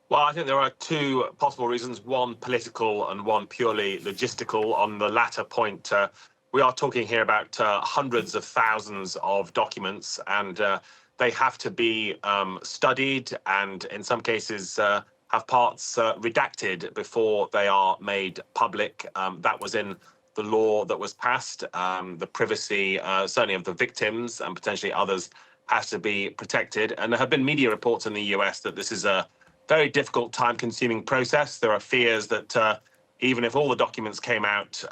Well, I think there are two possible reasons, one political and one purely logistical. On the latter point, we are talking here about hundreds of thousands of documents, and they have to be studied and in some cases have parts redacted before they are made public. That was in the law that was passed. The privacy, certainly of the victims and potentially others, has to be protected. And there have been media reports in the US that this is a very difficult, time-consuming process. There are fears that even if all the documents came out,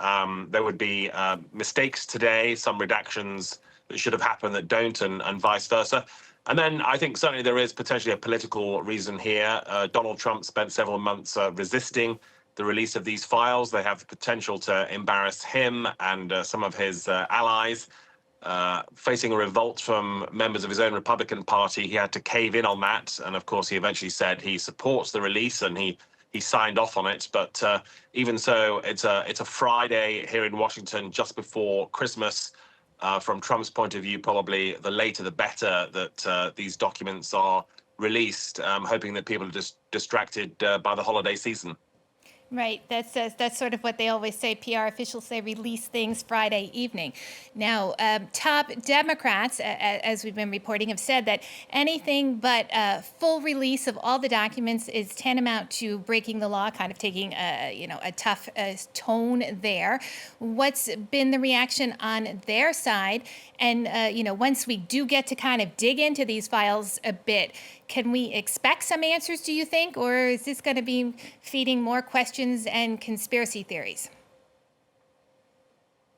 there would be mistakes today, some redactions that should have happened that don't, and vice versa. And then I think certainly there is potentially a political reason here. Donald Trump spent several months resisting the release of these files. They have the potential to embarrass him and some of his allies. Facing a revolt from members of his own Republican Party, he had to cave in on that. And of course, he eventually said he supports the release and he signed off on it. But even so, it's a Friday here in Washington just before Christmas. From Trump's point of view, probably the later the better that these documents are released, hoping that people are just distracted by the holiday season. Right. That's sort of what they always say. PR officials say release things Friday evening. Now, top Democrats, as we've been reporting, have said that anything but full release of all the documents is tantamount to breaking the law, kind of taking a tough tone there. What's been the reaction on their side? And once we do get to kind of dig into these files a bit, can we expect some answers, do you think, or is this going to be feeding more questions and conspiracy theories?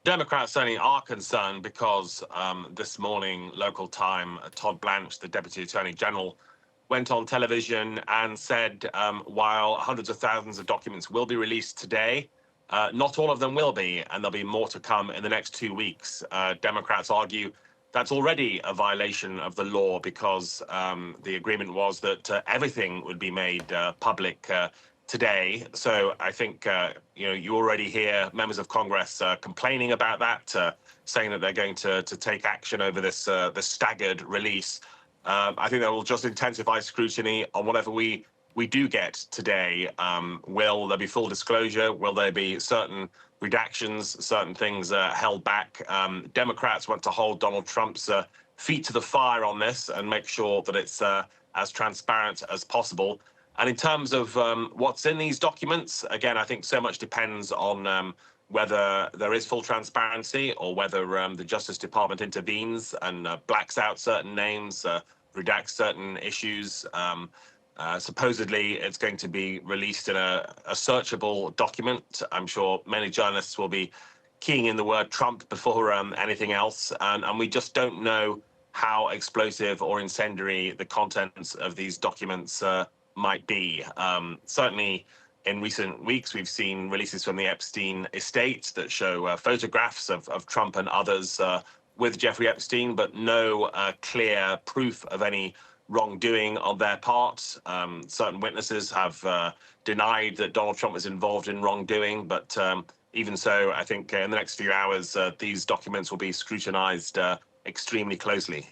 Democrats certainly are concerned because this morning, local time, Todd Blanche, the Deputy Attorney General, went on television and said while hundreds of thousands of documents will be released today, not all of them will be, and there'll be more to come in the next 2 weeks. Democrats argue that's already a violation of the law because the agreement was that everything would be made public today. So I think you already hear members of Congress complaining about that, saying that they're going to take action over this staggered release. I think that will just intensify scrutiny on whatever we do get today. Will there be full disclosure? Will there be certain redactions, certain things held back? Democrats want to hold Donald Trump's feet to the fire on this and make sure that it's as transparent as possible. And in terms of what's in these documents, again, I think so much depends on whether there is full transparency or whether the Justice Department intervenes and blacks out certain names, redacts certain issues. Supposedly, it's going to be released in a searchable document. I'm sure many journalists will be keying in the word Trump before anything else. And we just don't know how explosive or incendiary the contents of these documents might be. Certainly, in recent weeks, we've seen releases from the Epstein estate that show photographs of Trump and others with Jeffrey Epstein, but no clear proof of any wrongdoing on their part. Certain witnesses have denied that Donald Trump was involved in wrongdoing, but even so, I think in the next few hours, these documents will be scrutinized extremely closely.